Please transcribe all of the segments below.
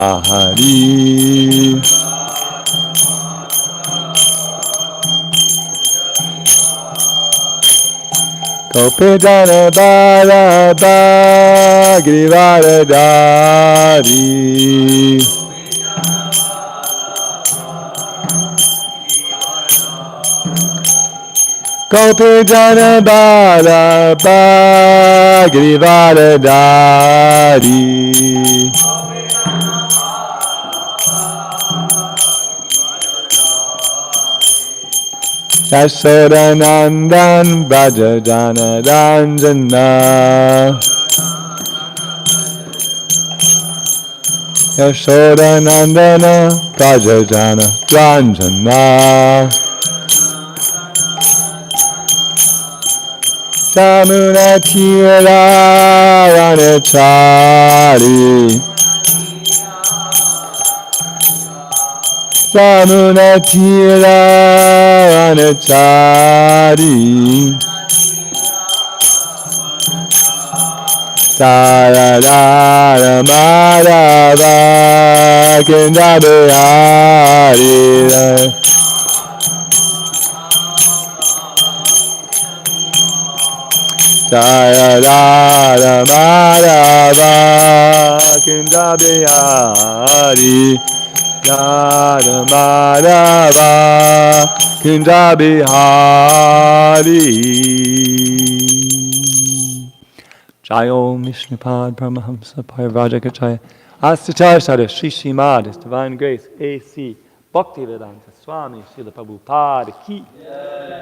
Hari. Kopijana Bharata Grivaradari. Kopijana Bharata Grivaradari. Yashodanandan Brajajana Ranjana. Yashodanandana Brajajana Ranjana. Tamuna Tira Ranachari. Tamuna Tira Ranachari. Taradara Madhava Kendabhari. Taradara Madhava Kendabhari. Radha Madhava Kendabhari. Jayo Mishnipad Paramahamsa Parivrajakacharya Astatar Sada Shri Srimad, His Divine Grace A.C. Bhaktivedanta Swami Srila Prabhupada Ki.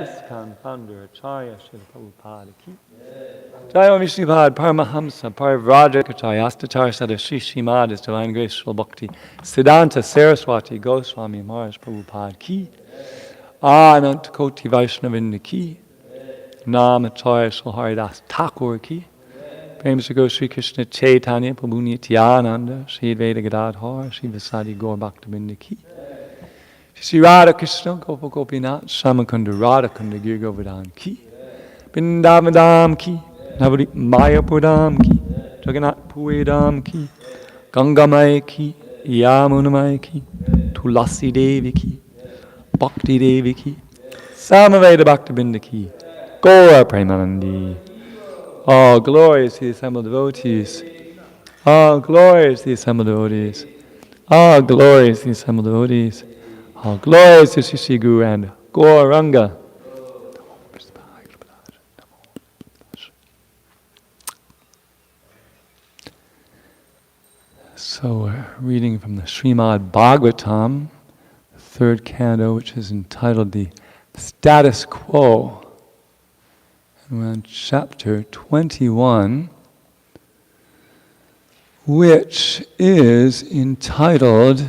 ISKCON Founder Acharya Srila Prabhupada Ki. Jayo Mishnipad Paramahamsa Parivrajakacharya Astatar Sada Shri Srimad, His Divine Grace Srila Bhakti Siddhanta Saraswati Goswami Maharaj Prabhupada Ki. Anant Koti Vaishnavinda Ki. Nam Acharya Srila Haridas Thakur Ki. Prem Se Go Shri Krishna Chaitanya Prabhu Nityananda Shri Advaita Gadadhar Shri Vasadi Gaur Bhaktabinda Ki. Shri Radha Krishna Gopa Gopinath Shamakunda Radha Kunda Gir Govardhan Ki. Vrindavan Ki. Navadip Mayapur Dham Ki. Jagannath Puri Dham Ki. Gangamai Ki. Yamunamai Ki. Tulasi Devi Ki. Bhakti Devi Ki. Samaveda Bhaktabinda Ki. Gaura Premanandi. All glories to the assembled devotees. All glories to the assembled devotees. All glories to the assembled devotees. All glories to Sri Sri Guru and Gauranga. So we're reading from the Srimad Bhāgavatam, the third canto, which is entitled The Status Quo. And we're on chapter 21, which is entitled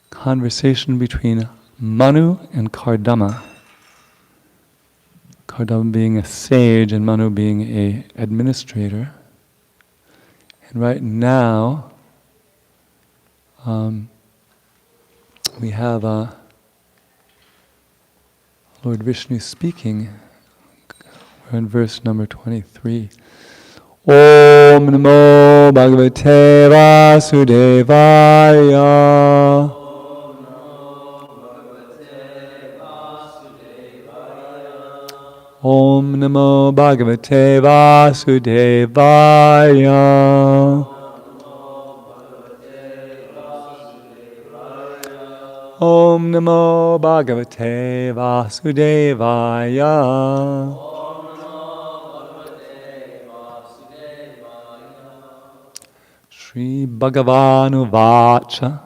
Conversation between Manu and Kardama. Kardama being a sage and Manu being an administrator. And right now, we have Lord Vishnu speaking. We're in verse number 23. Om Namo Bhagavate Vasudevaya. Om Namo Bhagavate Vasudevaya. Om Namo Bhagavate Vasudevaya. Shri Bhagavanu Vacha.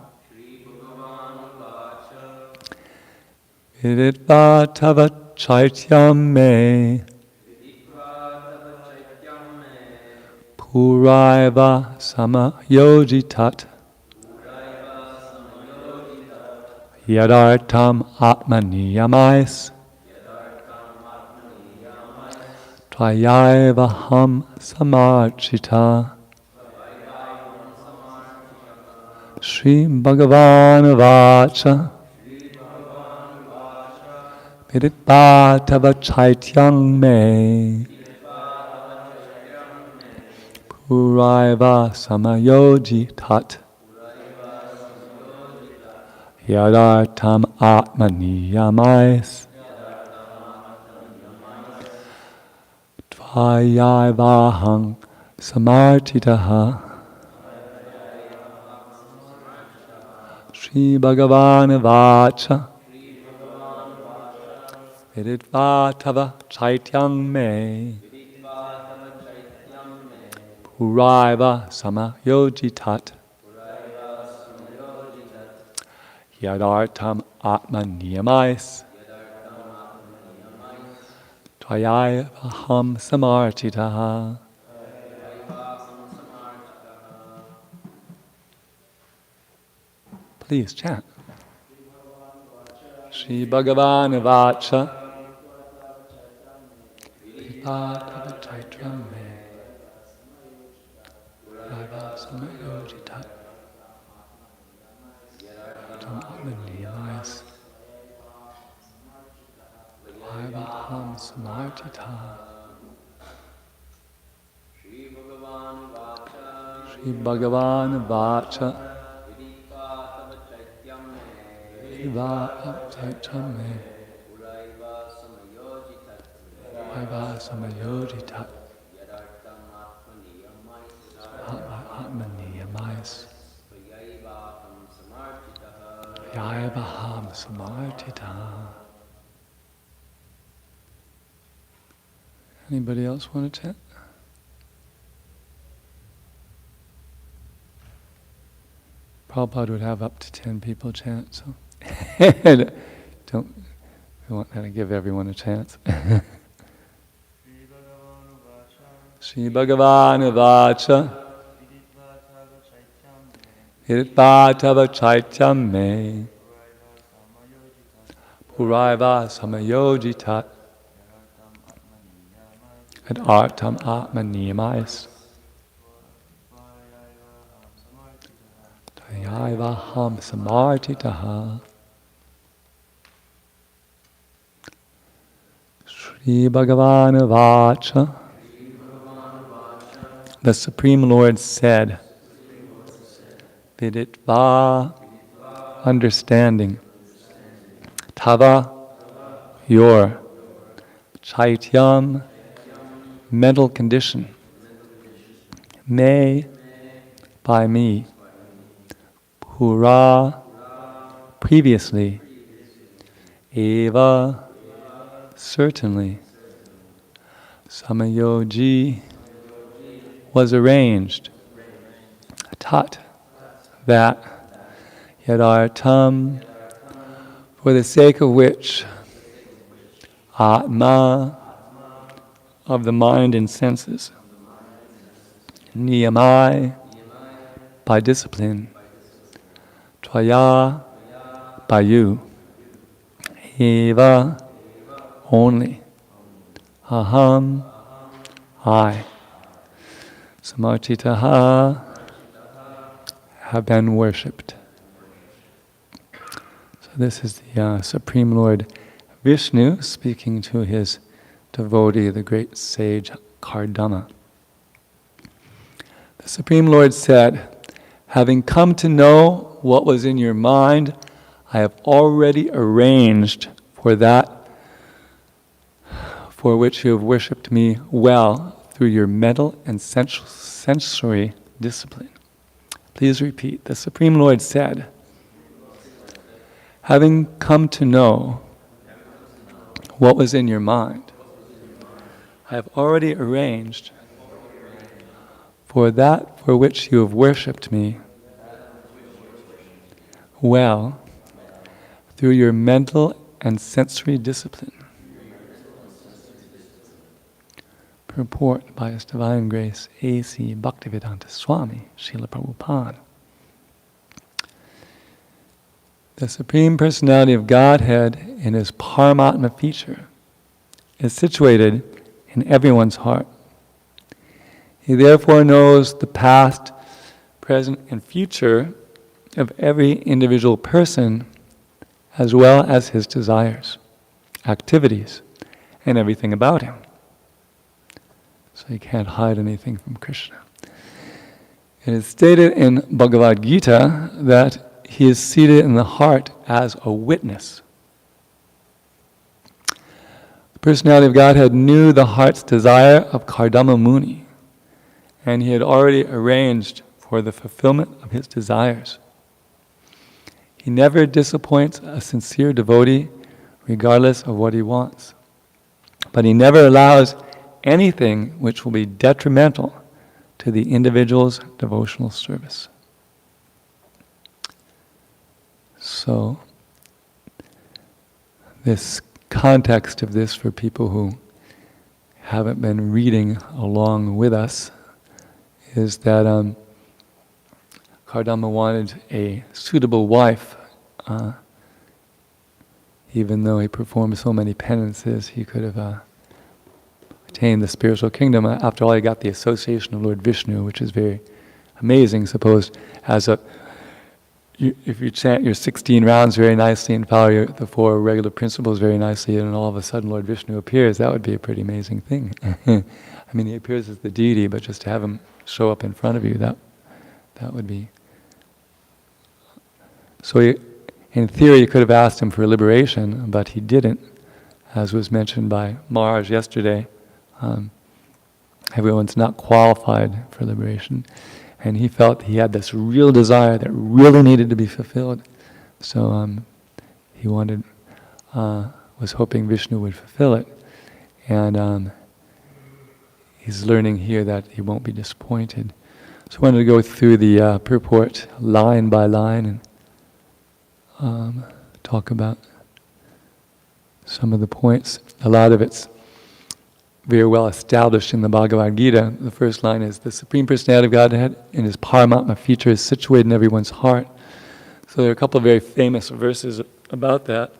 Viditva Tava Chaityam Me. Puraiva Samayojitat. Yadartam Atmaniyamais. Tvayayvaham Samarchita. Shri Bhagavan Vacha. Viditva Tava Chaityam Me. Puraiva samayojitat yadartam atmaniyamais Tvayavahang samartitaha Shri Bhagavan Vacha Viditva Tava Chaityam Me Puraiva Samayojitat Yadartam Atmaniyamais Tvayavaham samartitaha. Please chant. Shri Bhagavan Vacha Viditva Chaityam Me Puraiva Samayojitat Yadartam Atmaniyamais Tvayavaham samartitaha. Shri Bhagavan Vacha Viditva Chaityam Me Puraiva Samayojitat Atmaniyamais Tvayavaham samartitaha. Anybody else want to chant? Prabhupada would have up to 10 people chant, so we want to give everyone a chance. Shri Bhagavan Vacha Viditva Tava Chaityam Me Puraiva Samayojitat Yadartam Atmaniyamais Tvayavaham samartitaha. Shri Bhagavan Vacha. The Supreme Lord said, Viditva, understanding, Tava, your, Chaityam, mental condition, Me, by me, Pura, previously, Eva, certainly, Samayoji, was arranged, Tat, that, Yadartam, for the sake of which, Atma, of the mind and senses, Niyamai, by discipline, Tvaya, by you, Eva, only, Aham, I, Samartitaha, have been worshipped. So this is the Supreme Lord Vishnu speaking to his devotee, the great sage Kardama. The Supreme Lord said, having come to know what was in your mind, I have already arranged for that for which you have worshipped me well through your mental and sensory discipline. Please repeat. The Supreme Lord said, having come to know what was in your mind, I have already arranged for that for which you have worshipped me well through your mental and sensory discipline. Purport by His Divine Grace A.C. Bhaktivedanta Swami Srila Prabhupada. The Supreme Personality of Godhead in His Paramatma feature is situated in everyone's heart. He therefore knows the past, present, and future of every individual person, as well as his desires, activities, and everything about him. So he can't hide anything from Krishna. It is stated in Bhagavad Gita that he is seated in the heart as a witness. The personality of Godhead knew the heart's desire of Kardama Muni, and he had already arranged for the fulfillment of his desires. He never disappoints a sincere devotee regardless of what he wants. But he never allows anything which will be detrimental to the individual's devotional service. So, this context of this for people who haven't been reading along with us is that Kardama wanted a suitable wife. Even though he performed so many penances, he could have attained the spiritual kingdom. After all, he got the association of Lord Vishnu, which is very amazing. Suppose if you chant your 16 rounds very nicely and follow the 4 regular principles very nicely, and all of a sudden Lord Vishnu appears, that would be a pretty amazing thing. I mean, he appears as the deity, but just to have him show up in front of you, that would be... So in theory, you could have asked him for liberation, but he didn't, as was mentioned by Maharaj yesterday. Everyone's not qualified for liberation. And he felt he had this real desire that really needed to be fulfilled. So he was hoping Vishnu would fulfill it. And he's learning here that he won't be disappointed. So I wanted to go through the purport line by line and talk about some of the points. A lot of it's very well established in the Bhagavad Gita. The first line is, the Supreme Personality of Godhead in his Paramatma feature is situated in everyone's heart. So there are a couple of very famous verses about that.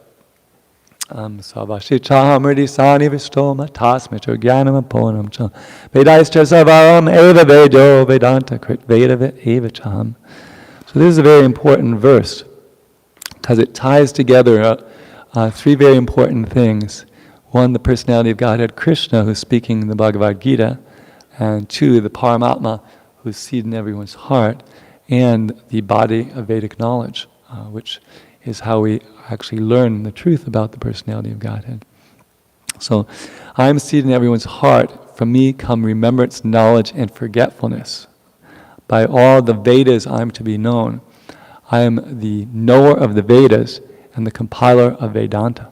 Savashicha amriti sani vistoma tasmitra jnanam aponam cha vedaischa savaram eva vedo vedanta krit vedavet eva cham. So this is a very important verse because it ties together 3 very important things. 1, the personality of Godhead, Krishna, who's speaking the Bhagavad Gita, and 2, the Paramatma, who's seated in everyone's heart, and the body of Vedic knowledge, which is how we actually learn the truth about the personality of Godhead. So, I am seated in everyone's heart. From me come remembrance, knowledge, and forgetfulness. By all the Vedas I am to be known. I am the knower of the Vedas and the compiler of Vedanta.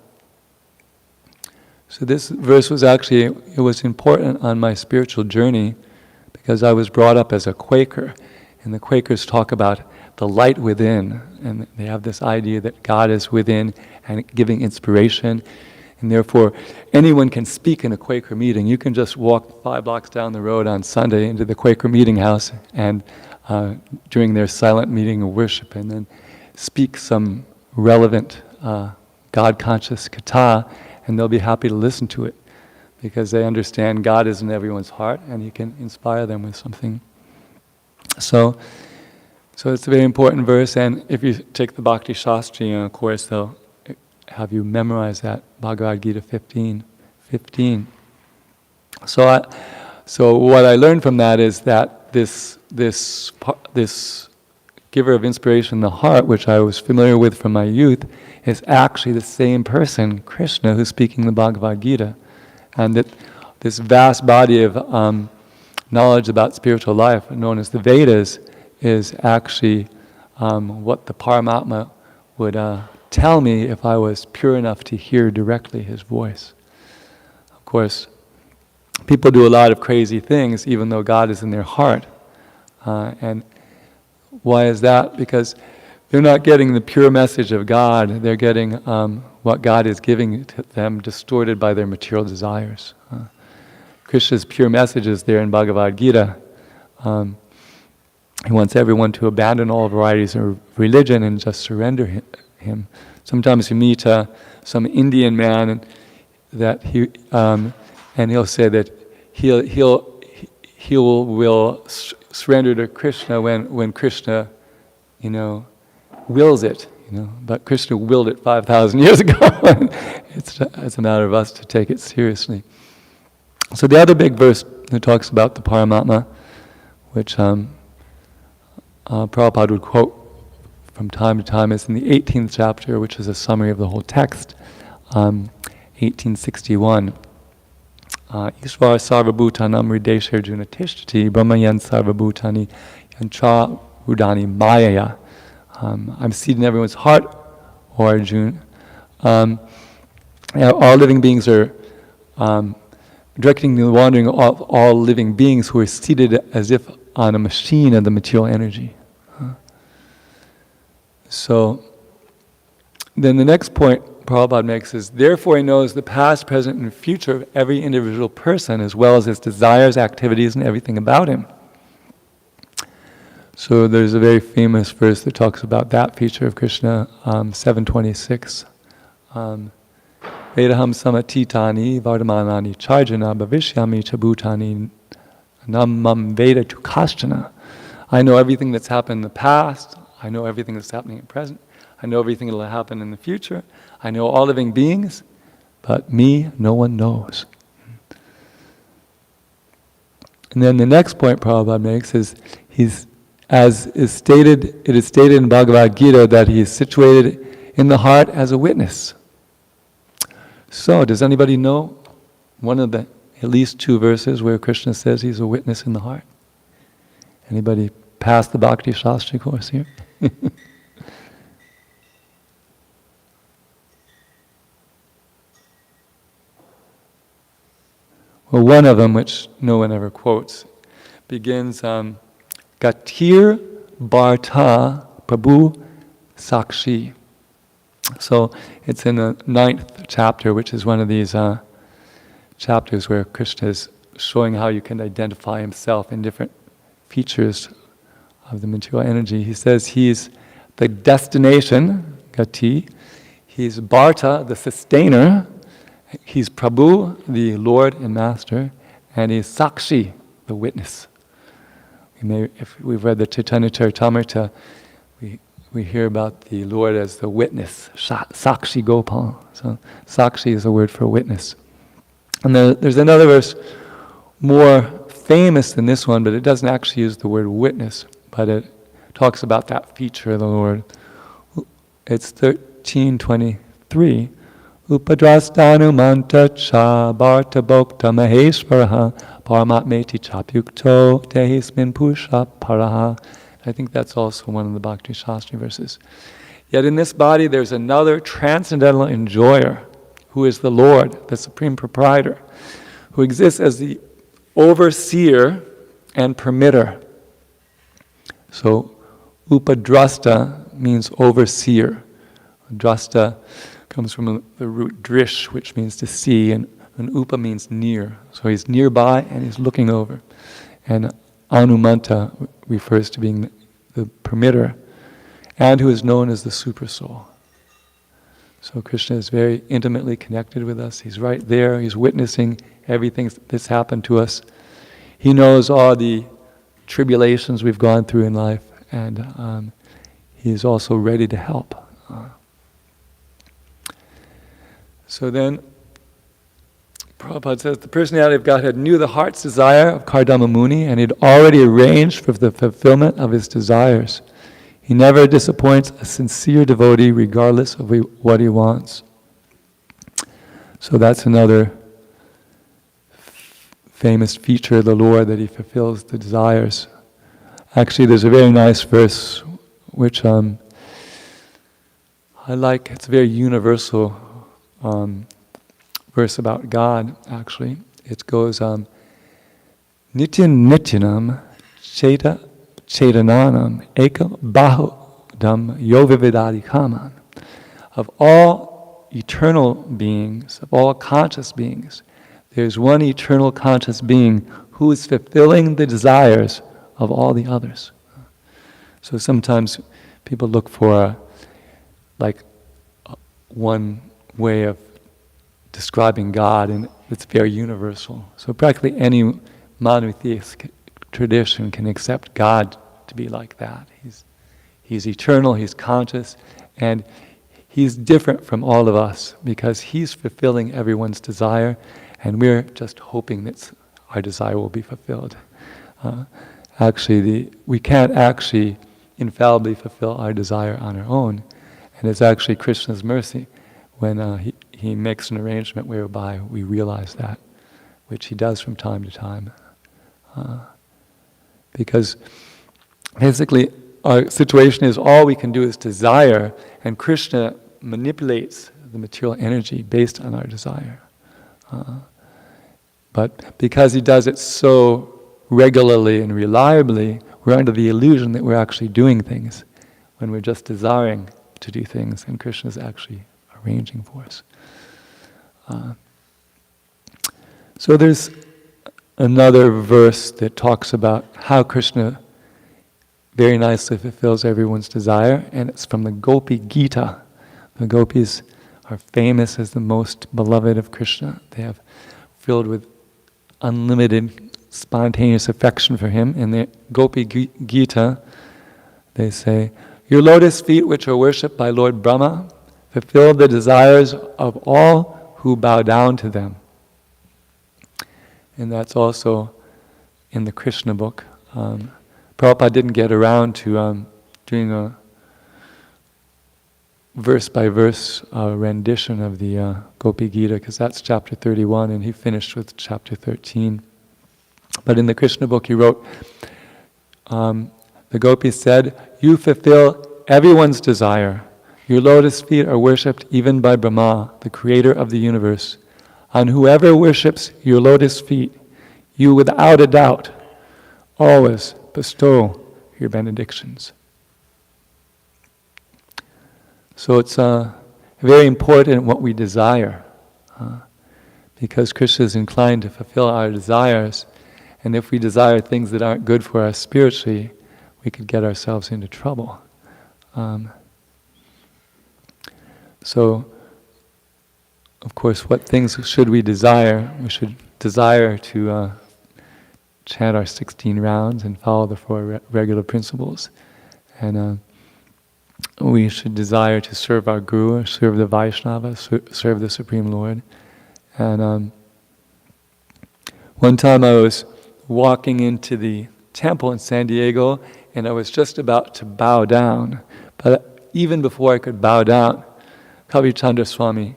So this verse was it was important on my spiritual journey because I was brought up as a Quaker, and the Quakers talk about the light within, and they have this idea that God is within and giving inspiration, and therefore anyone can speak in a Quaker meeting. You can just walk 5 blocks down the road on Sunday into the Quaker meeting house and during their silent meeting of worship and then speak some relevant God-conscious katha, and they'll be happy to listen to it because they understand God is in everyone's heart and He can inspire them with something. So it's a very important verse, and if you take the Bhakti Shastri course, they'll have you memorize that, Bhagavad Gita 15. So what I learned from that is that this giver of inspiration in the heart, which I was familiar with from my youth, is actually the same person, Krishna, who's speaking the Bhagavad Gita. And that this vast body of knowledge about spiritual life, known as the Vedas, is actually what the Paramatma would tell me if I was pure enough to hear directly His voice. Of course, people do a lot of crazy things even though God is in their heart. And why is that? Because they're not getting the pure message of God. They're getting what God is giving to them distorted by their material desires. Krishna's pure message is there in Bhagavad Gita. He wants everyone to abandon all varieties of religion and just surrender Him. Sometimes you meet some Indian man and he'll say that he will surrender to Krishna when Krishna, wills it, But Krishna willed it 5,000 years ago. It's a matter of us to take it seriously. So the other big verse that talks about the Paramatma, which Prabhupada would quote from time to time is in the 18th chapter, which is a summary of the whole text, 1861. Ishvara sarvabhutanam hrideshe arjuna tishtati brahmayan sarvabhutani yantra rudani mayaya. I'm seated in everyone's heart, O Arjuna. All living beings are directing the wandering of all living beings who are seated as if on a machine of the material energy. So, then the next point Prabhupada makes is, therefore he knows the past, present, and future of every individual person, as well as his desires, activities, and everything about him. So there's a very famous verse that talks about that feature of Krishna, 7:26. Vedaham samatitani vardamanani charjana bhavishyami chabhutani namam veda tu kashchana. I know everything that's happened in the past. I know everything that's happening at present. I know everything that will happen in the future. I know all living beings, but me, no one knows. And then the next point Prabhupada makes is, it is stated in Bhagavad Gita that he is situated in the heart as a witness. So, does anybody know one of the at least two verses where Krishna says he's a witness in the heart? Anybody pass the Bhakti Shastri course here? Well, one of them, which no one ever quotes, begins, Gatir Bharta Prabhu Sakshi. So it's in the 9th chapter, which is one of these chapters where Krishna is showing how you can identify himself in different features of the material energy. He says he's the destination, Gati. He's Bharta, the sustainer. He's Prabhu, the Lord and Master. And he's Sakshi, the witness. If we've read the Chaitanya Charitamrita, we hear about the Lord as the witness, Sakshi Gopal. So Sakshi is a word for witness. And there's another verse more famous than this one, but it doesn't actually use the word witness, but it talks about that feature of the Lord. It's 13:23. Upadrasthanumanta cha bharta bhokta maheshvaraha paramatmeti chapyukto dehismin pusha paraha. I think that's also one of the Bhakti Shastri verses. Yet in this body there's another transcendental enjoyer, who is the Lord, the Supreme Proprietor, who exists as the overseer and permitter. So, upadrasta means overseer. Drasta comes from the root drish, which means to see, and upa means near. So he's nearby and he's looking over. And Anumanta refers to being the permitter, and who is known as the super soul. So Krishna is very intimately connected with us. He's right there. He's witnessing everything that's happened to us. He knows all the tribulations we've gone through in life, and he is also ready to help. So then, Prabhupada says, the personality of Godhead knew the heart's desire of Kardama Muni, and he had already arranged for the fulfillment of his desires. He never disappoints a sincere devotee regardless of what he wants. So that's another famous feature of the Lord, that he fulfills the desires. Actually, there's a very nice verse which I like. It's a very universal verse about God, actually. It goes, Nityan Nityanam Cheta Chetananam Eka Bahudam Yovividadi Kaman. Of all eternal beings, of all conscious beings, there's one eternal conscious being who is fulfilling the desires of all the others. So sometimes people look for one way of describing God, and it's very universal. So practically any monotheistic tradition can accept God to be like that. He's eternal, he's conscious, and he's different from all of us because he's fulfilling everyone's desire, and we're just hoping that our desire will be fulfilled. We can't actually infallibly fulfill our desire on our own. And it's actually Krishna's mercy when he makes an arrangement whereby we realize that, which he does from time to time. Because basically our situation is all we can do is desire, and Krishna manipulates the material energy based on our desire. But because he does it so regularly and reliably, we're under the illusion that we're actually doing things when we're just desiring to do things, and Krishna is actually arranging for us. So there's another verse that talks about how Krishna very nicely fulfills everyone's desire, and it's from the Gopi Gita. The gopis are famous as the most beloved of Krishna. They have filled with unlimited spontaneous affection for him. In the Gopi Gita, they say, "Your lotus feet, which are worshipped by Lord Brahma, fulfill the desires of all who bow down to them." And that's also in the Krishna book. Prabhupada didn't get around to doing a verse-by-verse rendition of the Gopi Gita, because that's chapter 31, and he finished with chapter 13. But in the Krishna book he wrote, the gopis said, "You fulfill everyone's desire. Your lotus feet are worshipped even by Brahma, the creator of the universe. On whoever worships your lotus feet, you without a doubt always bestow your benedictions." So it's very important what we desire, because Krishna is inclined to fulfill our desires, and if we desire things that aren't good for us spiritually, we could get ourselves into trouble. So, of course, what things should we desire? We should desire to chant our 16 rounds and follow the 4 regular principles. And we should desire to serve our Guru, serve the Vaishnava, serve the Supreme Lord. And one time I was walking into the temple in San Diego, and I was just about to bow down. But even before I could bow down, Kavi Chandra Swami,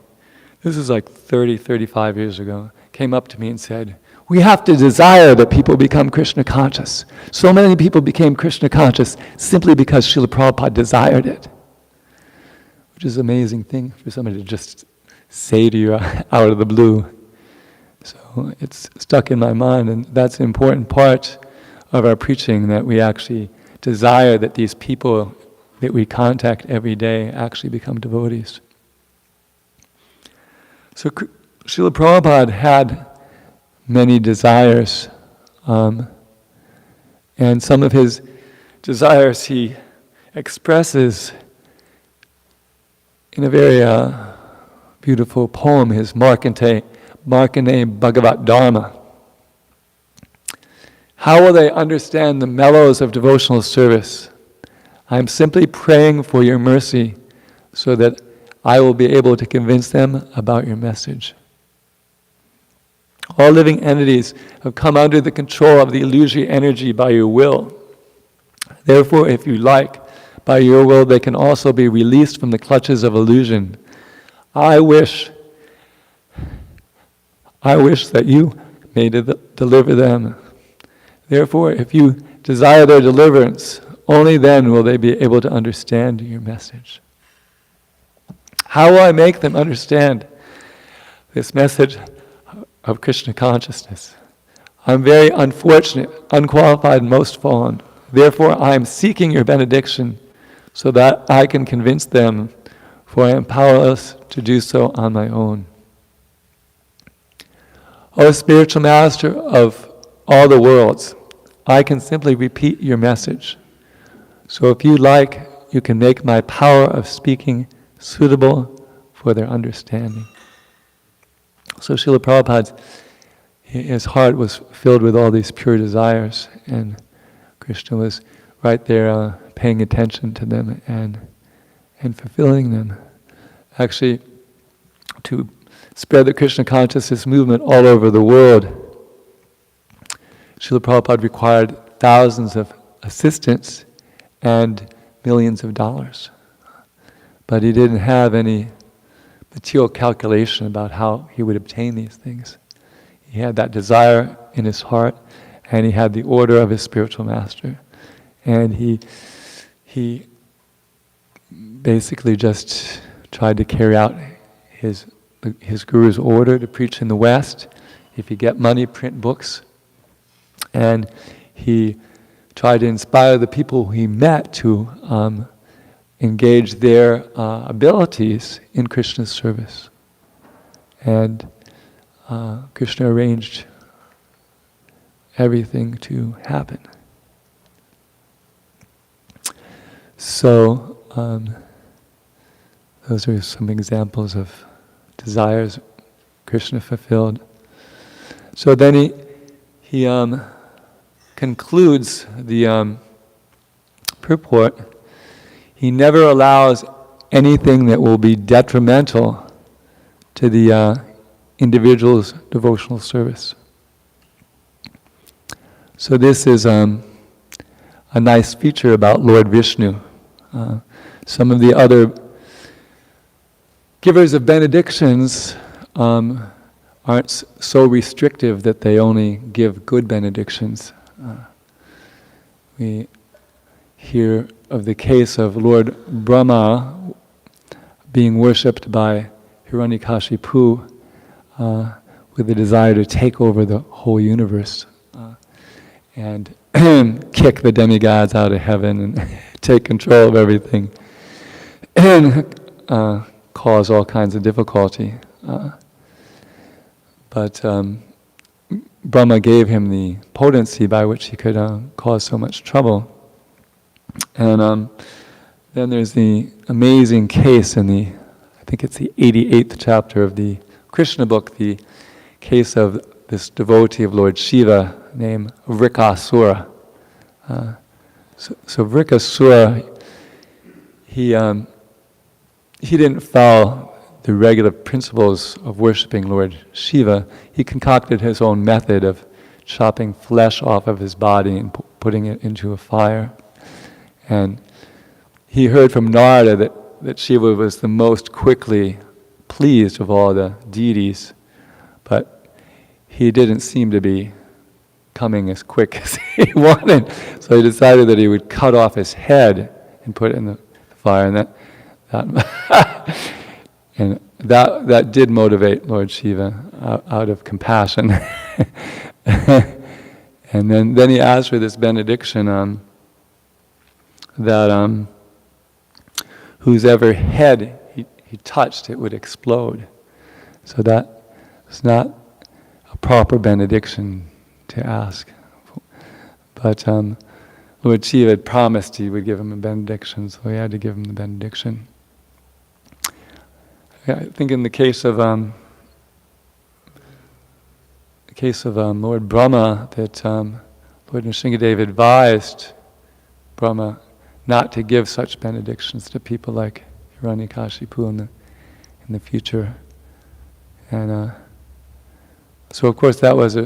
this is like 35 years ago, came up to me and said, "We have to desire that people become Krishna conscious." So many people became Krishna conscious simply because Srila Prabhupada desired it. Which is an amazing thing for somebody to just say to you out of the blue. So it's stuck in my mind, and that's an important part of our preaching, that we actually desire that these people that we contact every day actually become devotees. So Srila Prabhupada had many desires, and some of his desires he expresses in a very beautiful poem, his Markandeya Bhagavat Dharma. "How will they understand the mellows of devotional service? I am simply praying for your mercy so that I will be able to convince them about your message. All living entities have come under the control of the illusory energy by your will. Therefore, if you like, by your will they can also be released from the clutches of illusion. I wish that you may deliver them. Therefore, if you desire their deliverance, only then will they be able to understand your message. How will I make them understand this message of Krishna consciousness? I'm very unfortunate, unqualified, and most fallen. Therefore, I am seeking your benediction so that I can convince them, for I am powerless to do so on my own. O spiritual master of all the worlds, I can simply repeat your message. So if you like, you can make my power of speaking suitable for their understanding." So Srila Prabhupada's his heart was filled with all these pure desires, and Krishna was right there paying attention to them and fulfilling them. Actually, to spread the Krishna consciousness movement all over the world, Srila Prabhupada required thousands of assistants and millions of dollars. But he didn't have any material calculation about how he would obtain these things. He had that desire in his heart, and he had the order of his spiritual master. And he basically just tried to carry out his guru's order to preach in the West. If you get money, print books. And he tried to inspire the people he met to engage their abilities in Krishna's service. And Krishna arranged everything to happen. So, those are some examples of desires Krishna fulfilled. So then he concludes the purport. He never allows anything that will be detrimental to the individual's devotional service. So this is a nice feature about Lord Vishnu. Some of the other givers of benedictions aren't so restrictive that they only give good benedictions. We hear of the case of Lord Brahma being worshipped by Hiranyakashipu with the desire to take over the whole universe and kick the demigods out of heaven and take control of everything and cause all kinds of difficulty. But Brahma gave him the potency by which he could cause so much trouble. And then there's the amazing case in I think it's the 88th chapter of the Krishna book, the case of this devotee of Lord Shiva named Vrikasura. So Vrikasura, he didn't follow the regular principles of worshipping Lord Shiva. He concocted his own method of chopping flesh off of his body and putting it into a fire. And he heard from Narada that Shiva was the most quickly pleased of all the deities, but he didn't seem to be coming as quick as he wanted. So he decided that he would cut off his head and put it in the fire, and that did motivate Lord Shiva out of compassion. And then he asked for this benediction that whose ever head he touched, it would explode. So that is not a proper benediction to ask. But Lord Shiva had promised he would give him a benediction, so he had to give him the benediction. I think in the case of Lord Brahma, that Lord Nrsingadev advised Brahma not to give such benedictions to people like Hiranyakashipu in the future. And so of course that was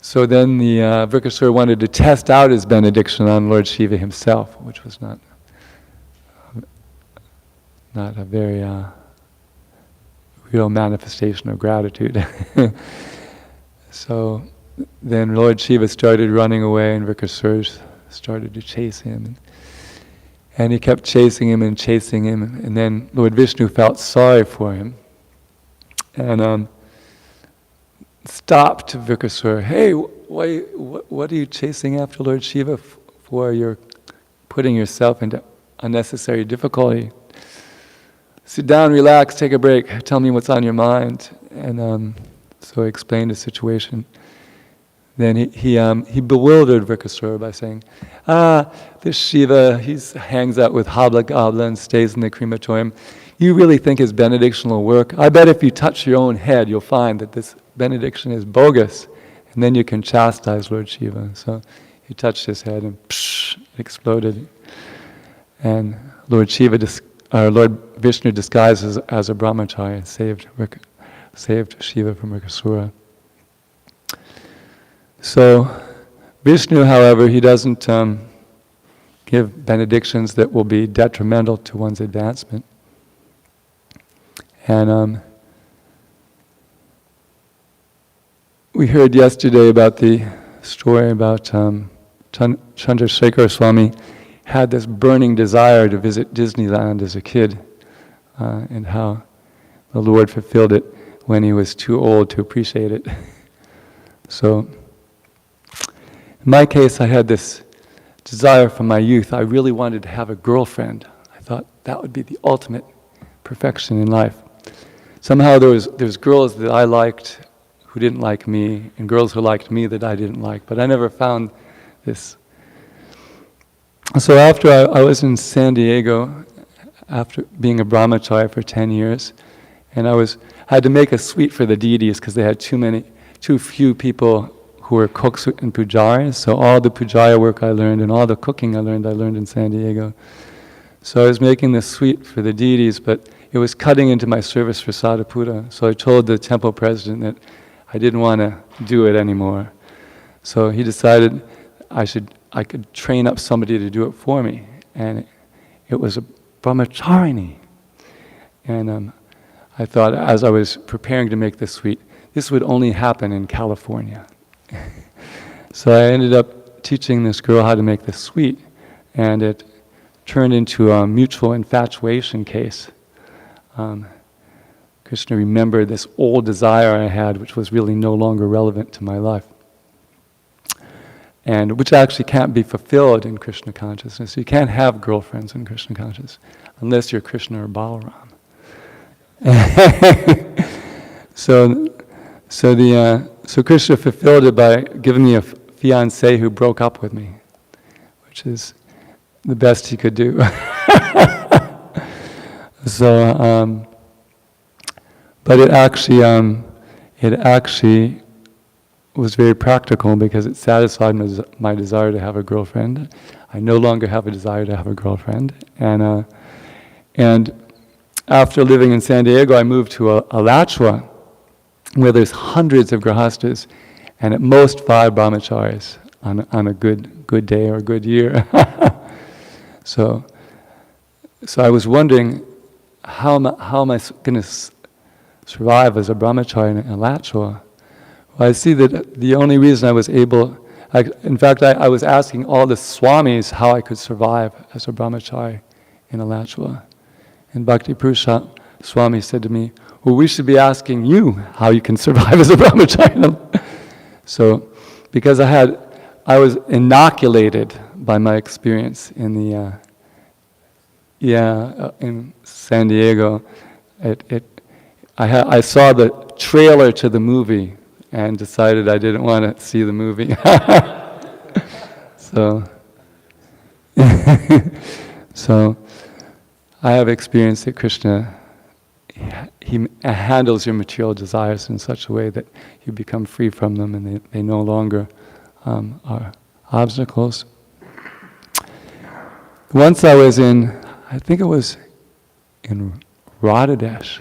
so then the Vrikasura wanted to test out his benediction on Lord Shiva himself, which was not a very real manifestation of gratitude. So then Lord Shiva started running away, and Vrikasura started to chase him. And he kept chasing him, and then Lord Vishnu felt sorry for him, and stopped Vrikasura. Hey, what are you chasing after Lord Shiva for? You're putting yourself into unnecessary difficulty. Sit down, relax, take a break, tell me what's on your mind. And so he explained the situation. Then he bewildered Vrikasura by saying, this Shiva, he hangs out with Habla Gabla and stays in the crematorium. You really think his benediction will work? I bet if you touch your own head, you'll find that this benediction is bogus, and then you can chastise Lord Shiva. So he touched his head, and psh, it exploded. And Lord Vishnu disguised as a brahmachari saved Shiva from Vrikasura. So Vishnu, however, he doesn't give benedictions that will be detrimental to one's advancement. And we heard yesterday about the story about Chandrasekhar Swami had this burning desire to visit Disneyland as a kid, and how the Lord fulfilled it when he was too old to appreciate it. So, in my case, I had this desire from my youth. I really wanted to have a girlfriend. I thought that would be the ultimate perfection in life. Somehow there's girls that I liked who didn't like me, and girls who liked me that I didn't like, but I never found this. So after I was in San Diego, after being a brahmacharya for 10 years, and I had to make a suite for the deities because they had too few people who were cooks and pujaris. So all the pujaya work I learned and all the cooking I learned in San Diego. So I was making this suite for the deities, but it was cutting into my service for Sadhuputta. So I told the temple president that I didn't want to do it anymore. So he decided I could train up somebody to do it for me. And it was a brahmacharini. And I thought, as I was preparing to make this suite, this would only happen in California. So I ended up teaching this girl how to make this suite, and it turned into a mutual infatuation case. Krishna remembered this old desire I had, which was really no longer relevant to my life, and which actually can't be fulfilled in Krishna consciousness. You can't have girlfriends in Krishna consciousness unless you're Krishna or Balaram. So Krishna fulfilled it by giving me a fiancé who broke up with me, which is the best he could do. But it actually was very practical because it satisfied my desire to have a girlfriend. I no longer have a desire to have a girlfriend, and after living in San Diego, I moved to Alachua, where there's hundreds of grahastas, and at most 5 brahmacharis on a good day or a good year. So I was wondering, how am I going to survive as a brahmachari in Alachua? Well, I see that the only reason I was able, in fact, I was asking all the swamis how I could survive as a brahmachari in Alachua. And Bhakti Purusha Swami said to me, well, we should be asking you how you can survive as a brahmachari. So, because I was inoculated by my experience in in San Diego. I saw the trailer to the movie and decided I didn't want to see the movie. So I have experienced that Krishna, he handles your material desires in such a way that you become free from them, and they no longer are obstacles. Once I was I think it was in Radhadesh,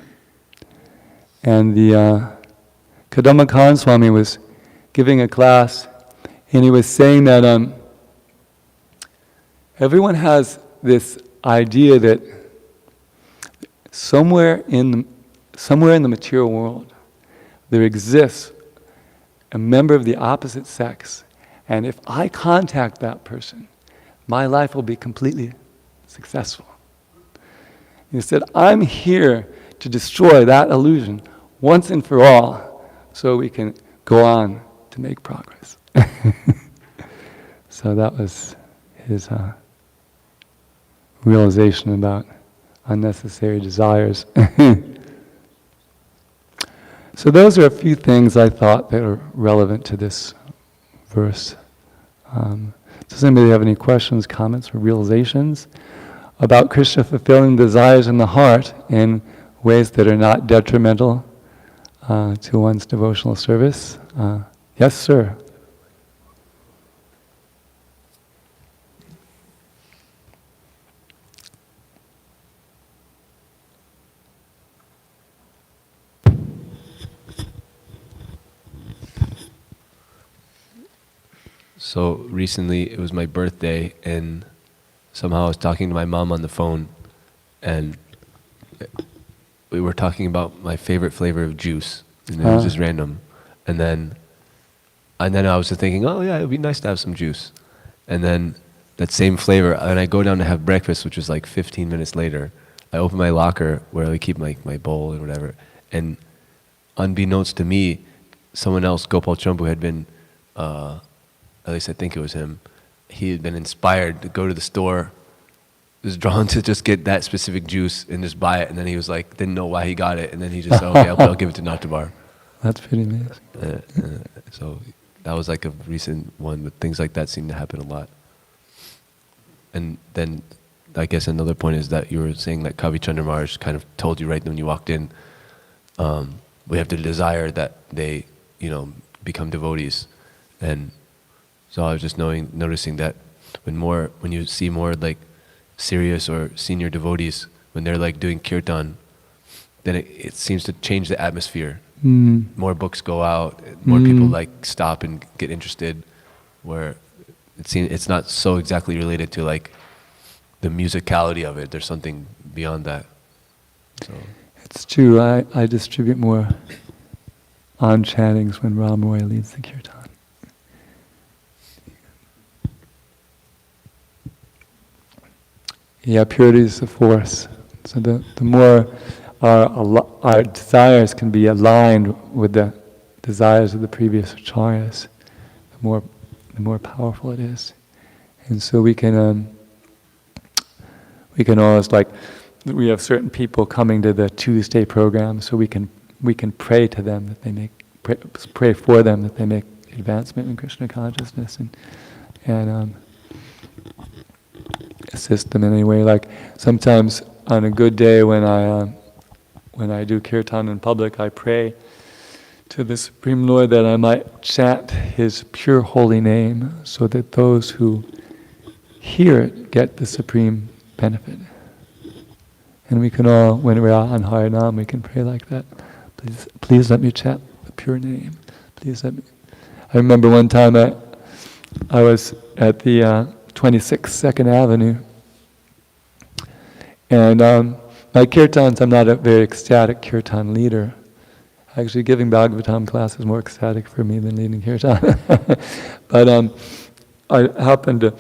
and the Kadamba Khan Swami was giving a class, and he was saying that everyone has this idea that somewhere in the material world there exists a member of the opposite sex, and if I contact that person, my life will be completely successful. He said, I'm here to destroy that illusion once and for all, so we can go on to make progress. So that was his realization about unnecessary desires. So those are a few things I thought that are relevant to this verse. Does anybody have any questions, comments, or realizations about Krishna fulfilling desires in the heart in ways that are not detrimental to one's devotional service? Yes, sir. So recently it was my birthday, and somehow I was talking to my mom on the phone, and we were talking about my favorite flavor of juice, and it was just random. And then I was just thinking, oh yeah, it would be nice to have some juice. And then that same flavor, and I go down to have breakfast, which was like 15 minutes later, I open my locker where I keep my bowl and whatever, and unbeknownst to me, someone else, Gopal Champu, had been, at least I think it was him, he had been inspired to go to the store, was drawn to just get that specific juice and just buy it, and then he was like, didn't know why he got it, and then he just said, okay, I'll give it to Natabar. That's pretty amazing. So that was like a recent one, but things like that seem to happen a lot. And then I guess another point is that you were saying that Kavi Chandra Maharaj kind of told you right when you walked in, we have to desire that they, become devotees. And so I was just noticing that when you see more like serious or senior devotees, when they're like doing kirtan, then it seems to change the atmosphere. More books go out, more people like stop and get interested, where it's not so exactly related to like the musicality of it. There's something beyond that. So it's true. I distribute more on chantings when Ram Roy leads the kirtan. Yeah, purity is the force. So the more our desires can be aligned with the desires of the previous acharyas, the more powerful it is. And so we can always, like, we have certain people coming to the Tuesday program, so we can pray to them that they pray for them that they make advancement in Krishna consciousness and assist them in any way. Like sometimes on a good day when I do kirtan in public, I pray to the Supreme Lord that I might chant His pure holy name, so that those who hear it get the supreme benefit. And we can all, when we're on Harinam, we can pray like that. Please let me chant the pure name. Please let me. I remember one time I was at the 26th 2nd Avenue, and my kirtans, I'm not a very ecstatic kirtan leader. Actually, giving Bhāgavatam class is more ecstatic for me than leading kirtan. But I happened to,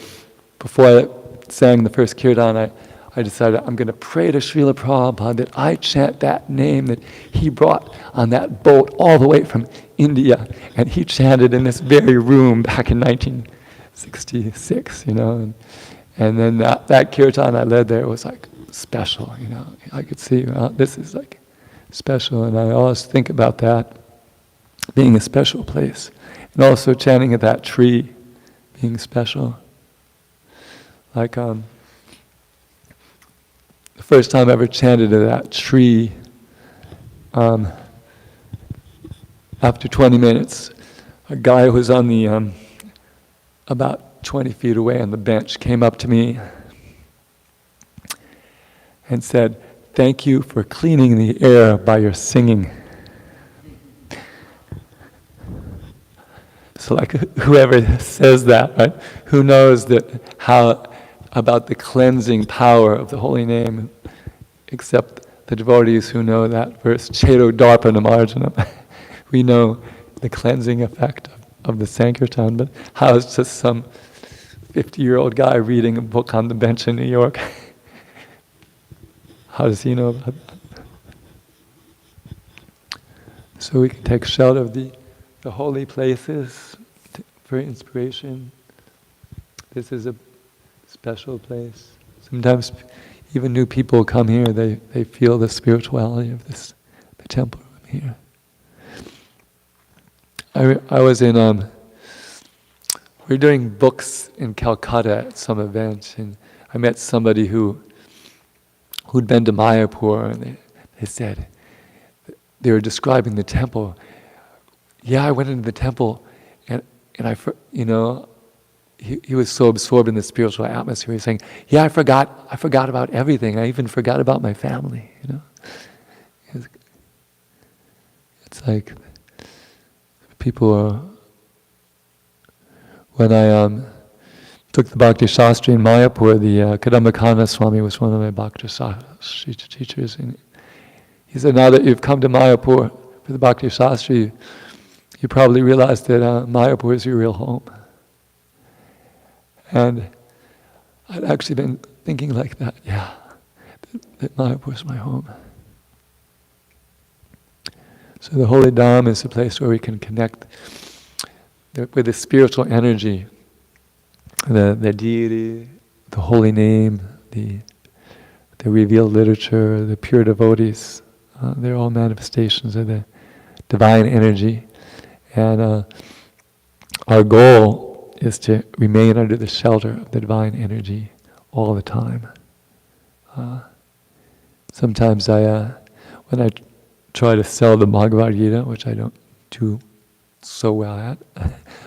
before I sang the first kirtan, I decided I'm going to pray to Srila Prabhupada that I chant that name that he brought on that boat all the way from India, and he chanted in this very room back in 1966, and then that kirtan I led there was like special, I could see, this is like special, and I always think about that being a special place, and also chanting at that tree being special. Like the first time I ever chanted at that tree, after 20 minutes, a guy who was on the about 20 feet away on the bench came up to me and said, "Thank you for cleaning the air by your singing." So like whoever says that, right? Who knows that how about the cleansing power of the holy name, except the devotees who know that verse, Cheto Darpana Marjanam. We know the cleansing effect of the Sankirtan, but how is just some 50-year-old guy reading a book on the bench in New York? How does he know about that? So we can take shelter of the holy places for inspiration. This is a special place. Sometimes even new people come here, they feel the spirituality of the temple room here. I was in, we were doing books in Calcutta at some event, and I met somebody who'd been to Mayapur, and they said, they were describing the temple. Yeah, I went into the temple, and he was so absorbed in the spiritual atmosphere. He was saying, "Yeah, I forgot about everything. I even forgot about my family." It's like people are. When took the Bhakti Shastri in Mayapur. The Kadambakana Swami was one of my Bhakti Shastri teachers. And he said, now that you've come to Mayapur for the Bhakti Shastri, you probably realize that Mayapur is your real home. And I'd actually been thinking like that, that Mayapur is my home. So the Holy Dham is a place where we can connect with the spiritual energy, the deity, the holy name, the revealed literature, the pure devotees. They're all manifestations of the divine energy. And our goal is to remain under the shelter of the divine energy all the time. Sometimes when I try to sell the Bhagavad Gita, which I don't do so well at,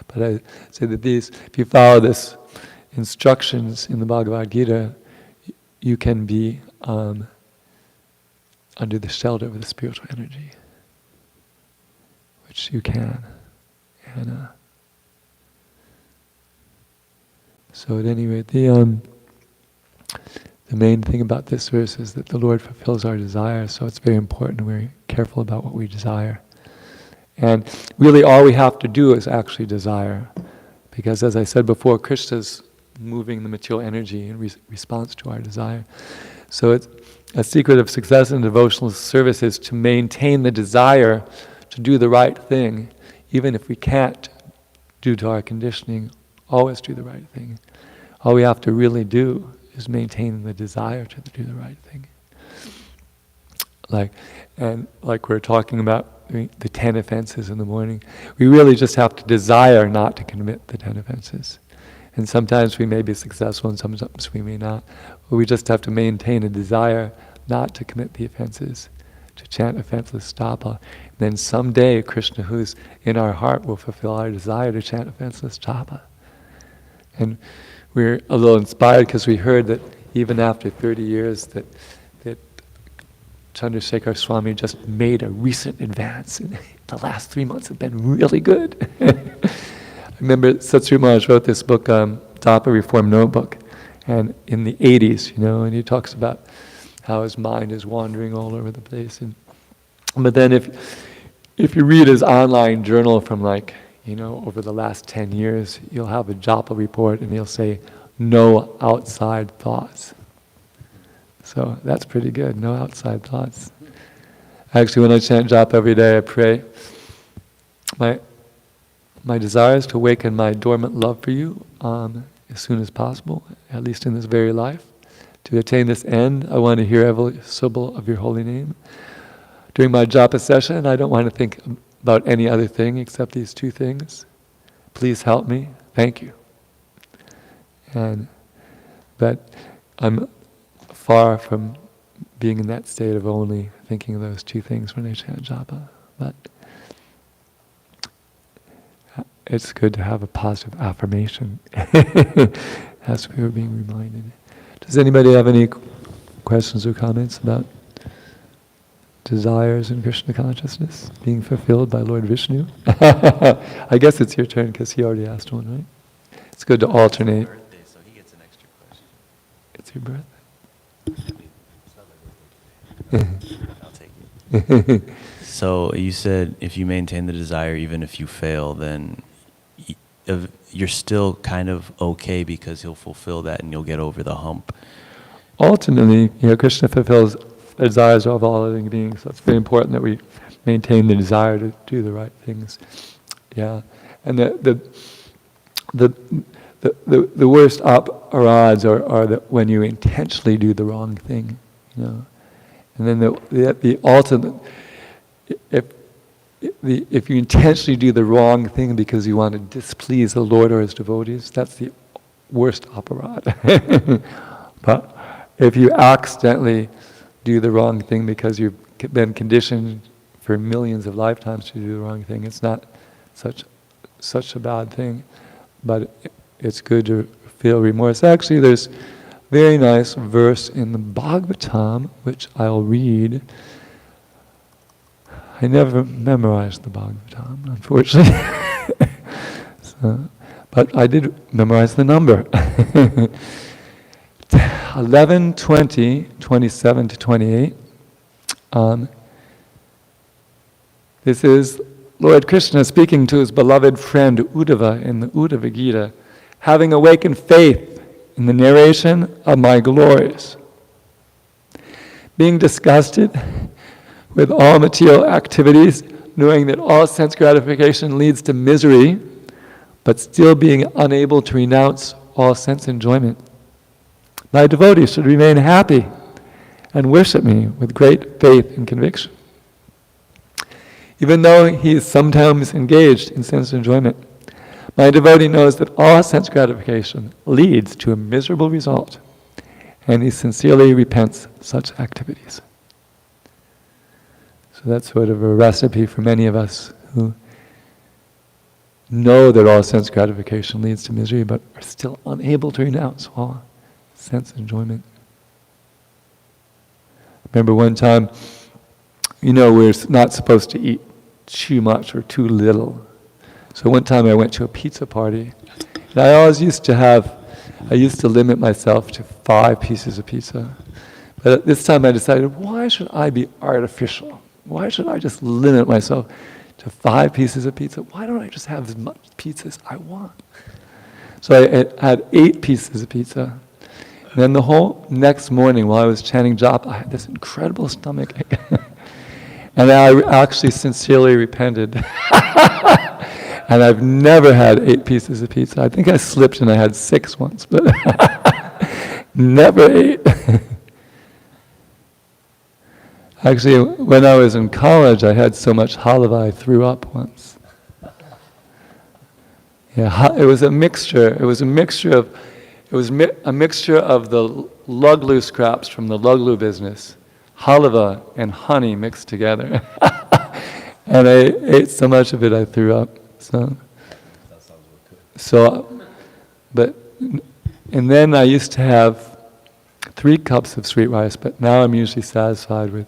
but I say that if you follow this instructions in the Bhagavad Gita, you can be under the shelter of the spiritual energy, which you can. And so at any rate, the main thing about this verse is that the Lord fulfills our desires, so it's very important we're careful about what we desire. And really all we have to do is actually desire, because as I said before, Krishna's moving the material energy in response to our desire. So it's a secret of success in devotional service is to maintain the desire to do the right thing, even if we can't, due to our conditioning, always do the right thing. All we have to really do is maintain the desire to do the right thing. Like we're talking about the 10 offenses in the morning, we really just have to desire not to commit the 10 offenses. And sometimes we may be successful and sometimes we may not. But we just have to maintain a desire not to commit the offenses, to chant offenseless tapa. And then someday Krishna, who's in our heart, will fulfill our desire to chant offenseless tapa. And we're a little inspired because we heard that even after 30 years that Chandrasekhar Swami just made a recent advance. And the last 3 months have been really good. I remember Satsuri Maharaj wrote this book, Tapa Reform Notebook, and in the 80s, and he talks about how his mind is wandering all over the place. But then if you read his online journal from over the last 10 years, you'll have a japa report and he'll say, no outside thoughts. So that's pretty good, no outside thoughts. Actually, when I chant japa every day, I pray, my desire is to awaken my dormant love for you as soon as possible, at least in this very life. To attain this end, I want to hear every syllable of your holy name. During my japa session, I don't want to think about any other thing except these two things. Please help me. Thank you. But I'm far from being in that state of only thinking of those two things when I chant japa. But it's good to have a positive affirmation as we were being reminded. Does anybody have any questions or comments about desires in Krishna consciousness being fulfilled by Lord Vishnu? I guess it's your turn because he already asked one, right? It's good to alternate. It's his birthday, so he gets an extra question. It's your birthday. I'll take it. So you said if you maintain the desire, even if you fail, then you're still kind of okay because he'll fulfill that and you'll get over the hump. Ultimately, Krishna fulfills the desires of all living beings. So it's very important that we maintain the desire to do the right things. Yeah, and the worst odds are that when you intentionally do the wrong thing, And then the ultimate, if you intentionally do the wrong thing because you want to displease the Lord or His devotees, that's the worst aparat. But if you accidentally do the wrong thing because you've been conditioned for millions of lifetimes to do the wrong thing, it's not such a bad thing. But it's good to feel remorse. Actually, there's a very nice verse in the Bhāgavatam, which I'll read. I never memorized the Bhāgavatam, unfortunately. But I did memorize the number. 11, 20, 27 to 28. This is Lord Krishna speaking to his beloved friend Uddhava in the Uddhava Gita, having awakened faith in the narration of my glories. Being disgusted with all material activities, knowing that all sense gratification leads to misery, but still being unable to renounce all sense enjoyment. My devotees should remain happy and worship me with great faith and conviction. Even though he is sometimes engaged in sense enjoyment, my devotee knows that all sense gratification leads to a miserable result, and he sincerely repents such activities. So that's sort of a recipe for many of us who know that all sense gratification leads to misery, but are still unable to renounce all sense enjoyment. I remember one time, we're not supposed to eat too much or too little. So one time I went to a pizza party, and I used to limit myself to 5 pieces of pizza. But this time I decided, why should I be artificial? Why should I just limit myself to 5 pieces of pizza? Why don't I just have as much pizza as I want? So I had 8 pieces of pizza. And then the whole next morning while I was chanting japa, I had this incredible stomachache. And I actually sincerely repented. And I've never had 8 pieces of pizza. I think I slipped and I had 6 once, but never 8. Actually, when I was in college, I had so much halava I threw up once. Yeah, it was a mixture. It was a mixture of the luglu scraps from the luglu business, halava and honey mixed together. And I ate so much of it I threw up. And then I used to have 3 cups of sweet rice, but now I'm usually satisfied with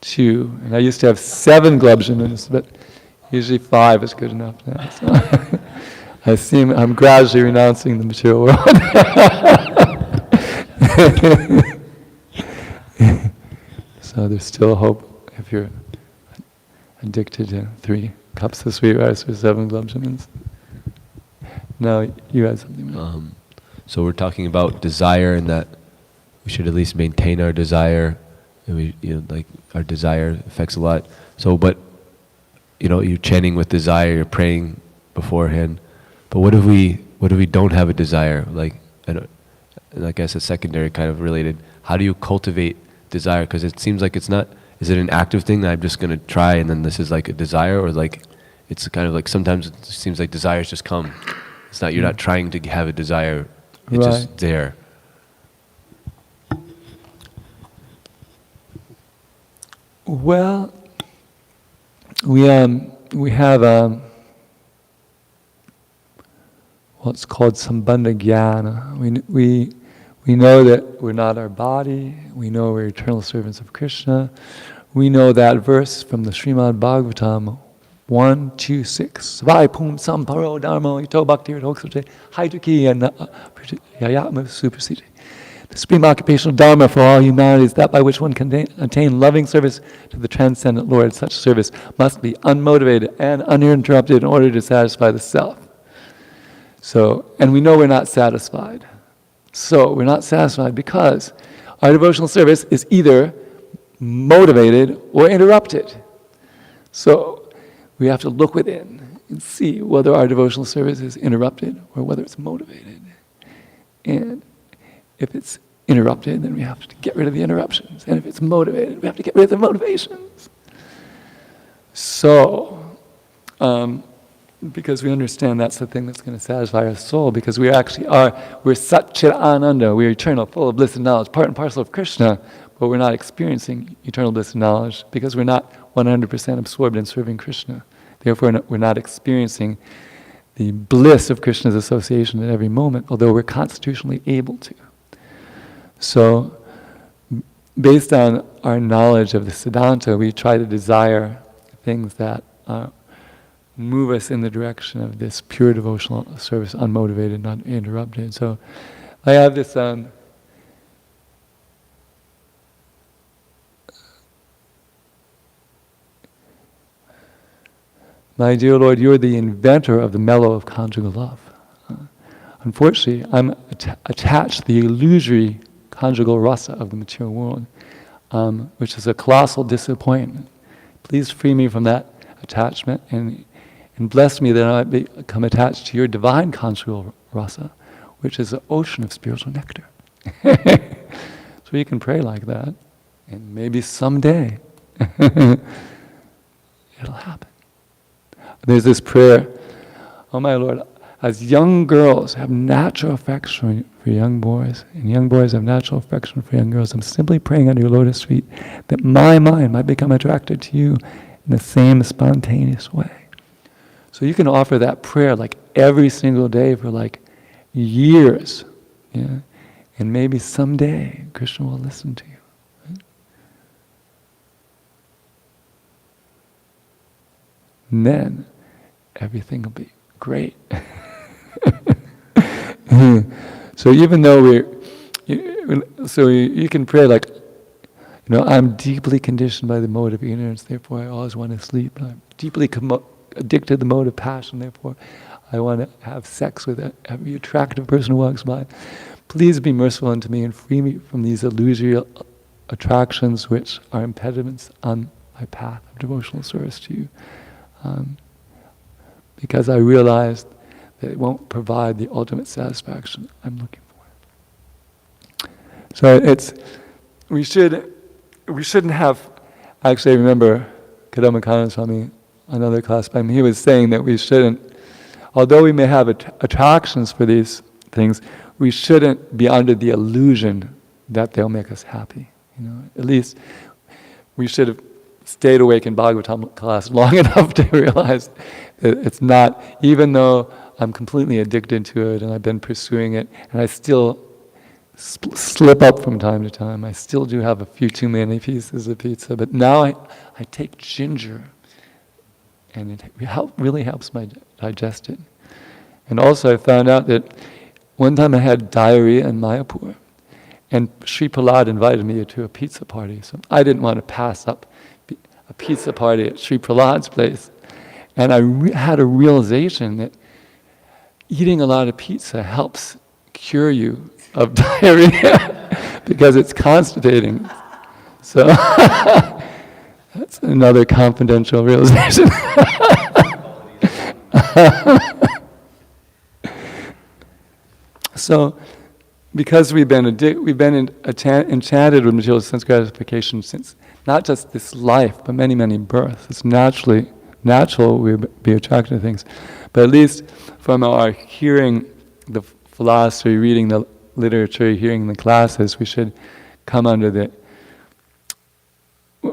2. And I used to have 7 globulins, but usually 5 is good enough now. So I'm gradually renouncing the material world. So there's still hope if you're addicted to 3 cups of sweet rice or 7 globulins. No, you had something. So we're talking about desire, and that we should at least maintain our desire. And our desire affects a lot. So, but you're chanting with desire, you're praying beforehand. But what if we don't have a desire? And I guess a secondary kind of related. How do you cultivate desire? Because it seems like it's not. Is it an active thing that I'm just going to try and then this is like a desire, or it's kind of like sometimes it seems like desires just come. It's not, you're not trying to have a desire, it's just there. Well, we have what's called sambandha jnana. We know that we're not our body. We know we're eternal servants of Krishna. We know that verse from the Srimad Bhāgavatam 1:2-6. Svai pum samparo dharmo ito bhakti hoksate haituki and yayatma supersede. The supreme occupational dharma for all humanity is that by which one can attain loving service to the transcendent Lord. Such service must be unmotivated and uninterrupted in order to satisfy the self. And we know we're not satisfied. So we're not satisfied because our devotional service is either motivated or interrupted. So we have to look within and see whether our devotional service is interrupted or whether it's motivated. And if it's interrupted, then we have to get rid of the interruptions. And if it's motivated, we have to get rid of the motivations. Because we understand that's the thing that's going to satisfy our soul, because we actually we're Satchit Ananda, we're eternal, full of bliss and knowledge, part and parcel of Krishna, but we're not experiencing eternal bliss and knowledge because we're not 100% absorbed in serving Krishna. Therefore, we're not experiencing the bliss of Krishna's association at every moment, although we're constitutionally able to. So, based on our knowledge of the Siddhanta, we try to desire things that move us in the direction of this pure devotional service, unmotivated, not interrupted. So I have this my dear Lord, you are the inventor of the mellow of conjugal love. Unfortunately, I'm attached to the illusory conjugal rasa of the material world, which is a colossal disappointment. Please free me from that attachment and bless me that I become attached to your divine conjugal rasa, which is an ocean of spiritual nectar. So you can pray like that, and maybe someday it'll happen. There's this prayer, oh my Lord, as young girls have natural affection for young boys, and young boys have natural affection for young girls, I'm simply praying under your lotus feet that my mind might become attracted to you in the same spontaneous way. So you can offer that prayer like every single day for like years, yeah? And maybe someday Krishna will listen to you. Right? And then everything will be great. So even though you can pray like, I'm deeply conditioned by the mode of ignorance, therefore I always want to sleep. I'm deeply addicted to the mode of passion, therefore I want to have sex with every attractive person who walks by. Please be merciful unto me and free me from these illusory attractions which are impediments on my path of devotional service to you. Because I realized that it won't provide the ultimate satisfaction I'm looking for. So we shouldn't have, actually I remember Kadamba Swami, another class by him, he was saying that we shouldn't, although we may have attractions for these things, we shouldn't be under the illusion that they'll make us happy. At least we should have stayed awake in Bhāgavatam class long enough to realize that it's not, even though I'm completely addicted to it and I've been pursuing it, and I still slip up from time to time. I still do have a few too many pieces of pizza, but now I take ginger, and it really helps my digestion. And also I found out that one time I had diarrhea in Mayapur, and Sri Prahlad invited me to a pizza party, so I didn't want to pass up a pizza party at Sri Prahlad's place. And I had a realization that eating a lot of pizza helps cure you of diarrhea because it's constipating. So that's another confidential realization. So, because we've been enchanted with material sense gratification since not just this life, but many, many births. It's natural we be attracted to things. But at least from our hearing the philosophy, reading the literature, hearing the classes, we should come under the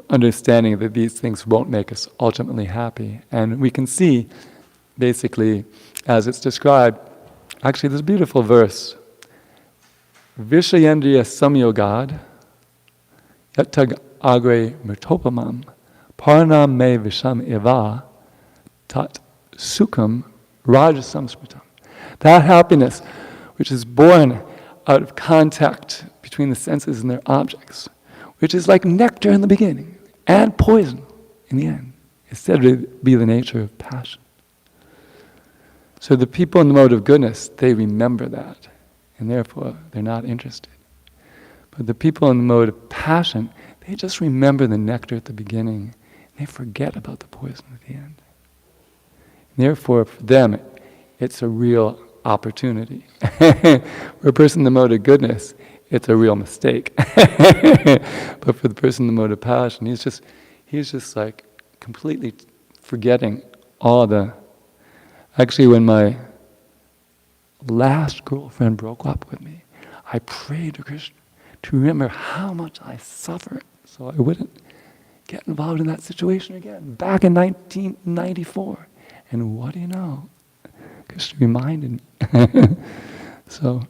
understanding that these things won't make us ultimately happy. And we can see, basically, as it's described, actually there's a beautiful verse. Vishayendriya samyogad yatag agre mritopamam paranam me visham eva tat sukham rajasamsmritam. That happiness which is born out of contact between the senses and their objects, which is like nectar in the beginning and poison in the end, is said to be the nature of passion. So the people in the mode of goodness, they remember that, and therefore they're not interested. But the people in the mode of passion, they just remember the nectar at the beginning, and they forget about the poison at the end. And therefore, for them, it's a real opportunity. For a person in the mode of goodness, it's a real mistake. But for the person in the mode of passion, he's just like completely forgetting all the. Actually, when my last girlfriend broke up with me, I prayed to Krishna to remember how much I suffered so I wouldn't get involved in that situation again, back in 1994. And what do you know? Krishna reminded me. So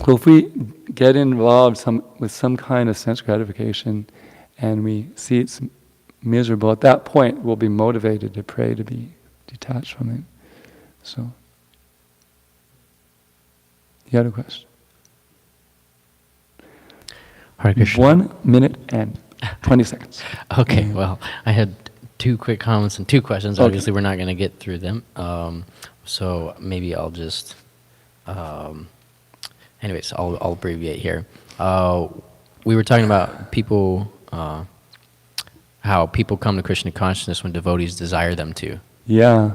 if we get involved with some kind of sense gratification and we see its miserable, at that point we'll be motivated to pray to be detached from it. So, you had a question? Hare Krishna. 1 minute and 20 seconds. Okay, well, I had 2 quick comments and 2 questions. Okay. Obviously, we're not going to get through them. So maybe I'll just... anyways, I'll abbreviate here. We were talking about people, how people come to Krishna consciousness when devotees desire them to. Yeah.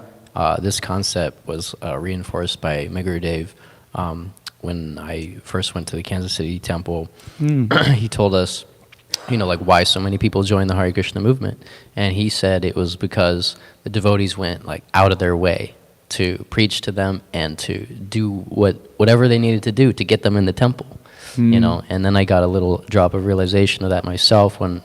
This concept was reinforced by Gurudev when I first went to the Kansas City temple. He told us, like why so many people joined the Hare Krishna movement. And he said it was because the devotees went like out of their way to preach to them and to do whatever they needed to do to get them in the temple. And then I got a little drop of realization of that myself when,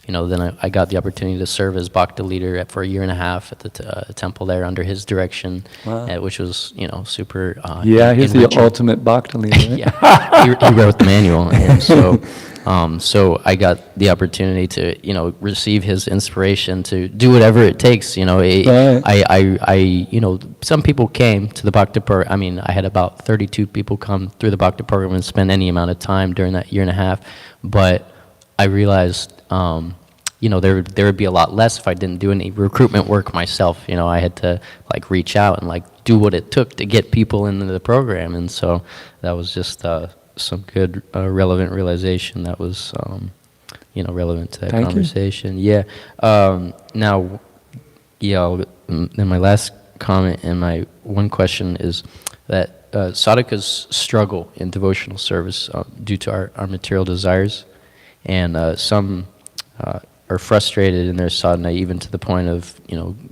then I got the opportunity to serve as Bhakta leader for 1.5 years at the temple there under his direction, which was, super He's the enriching. ultimate Bhakta leader. Right? Yeah, he wrote the manual, and so I got the opportunity to, receive his inspiration to do whatever it takes. Some people came to the Bhakta program. I mean, I had about 32 people come through the Bhakta program and spend any amount of time during that 1.5 years, but I realized, there would be a lot less if I didn't do any recruitment work myself. I had to reach out and do what it took to get people into the program, and so that was just some good relevant realization that was relevant to that Thank conversation. You. Now, then my last comment and my one question is that sadhakas struggle in devotional service due to our material desires, and some are frustrated in their sadhana even to the point of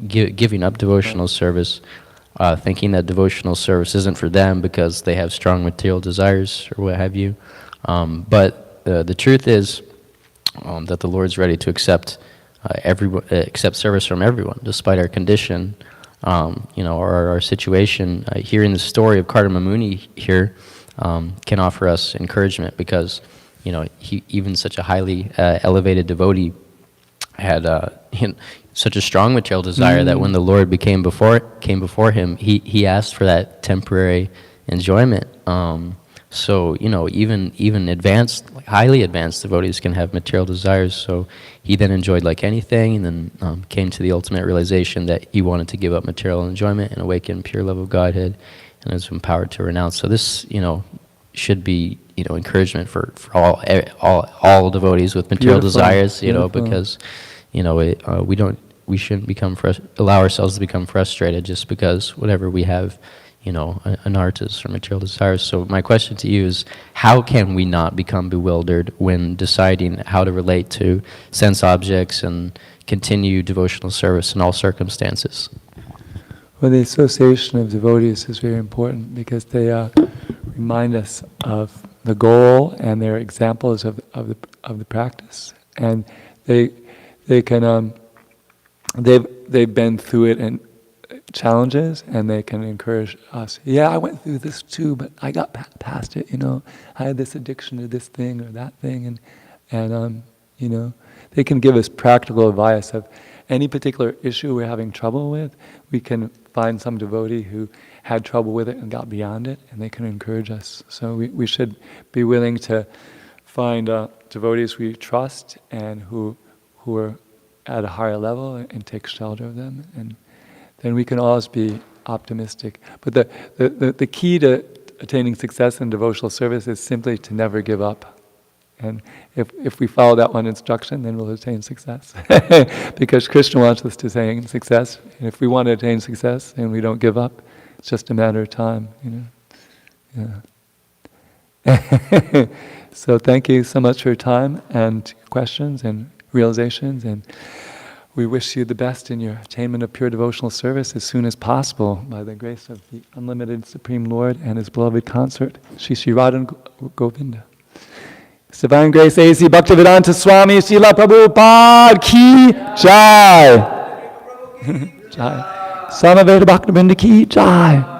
giving up devotional service, thinking that devotional service isn't for them because they have strong material desires or what have you. But the truth is that the Lord's ready to accept service from everyone, despite our condition, or our situation. Hearing the story of Kardama Muni here can offer us encouragement because he, even such a highly elevated devotee, had such a strong material desire that when the Lord came before him, he asked for that temporary enjoyment. So even advanced, highly advanced devotees can have material desires. So he then enjoyed like anything, and then came to the ultimate realization that he wanted to give up material enjoyment and awaken pure love of Godhead, and is empowered to renounce. So this should be encouragement for all devotees with material desires. Because we shouldn't allow ourselves to become frustrated just because whatever we have, anarthas or material desires. So my question to you is, how can we not become bewildered when deciding how to relate to sense objects and continue devotional service in all circumstances? Well, the association of devotees is very important because they remind us of the goal, and they're examples of the practice, and they can they've been through it and challenges, and they can encourage us. Yeah, I went through this too, but I got past it. I had this addiction to this thing or that thing, and they can give us practical advice of any particular issue we're having trouble with. We can find some devotee who had trouble with it and got beyond it, and they can encourage us. So we should be willing to find devotees we trust and who are at a higher level and take shelter of them, and then we can always be optimistic. But the key to attaining success in devotional service is simply to never give up. And if we follow that one instruction, then we'll attain success. Because Krishna wants us to attain success. And if we want to attain success and we don't give up, it's just a matter of time, Yeah. So thank you so much for your time and questions and realizations, and we wish you the best in your attainment of pure devotional service as soon as possible by the grace of the unlimited Supreme Lord and His beloved consort, Shri Radha Govinda. His Divine Grace A.C. Bhaktivedanta Swami Srila Prabhupada Ki Jai. Jai. Samaveda Bhaktivinoda Ki Jai.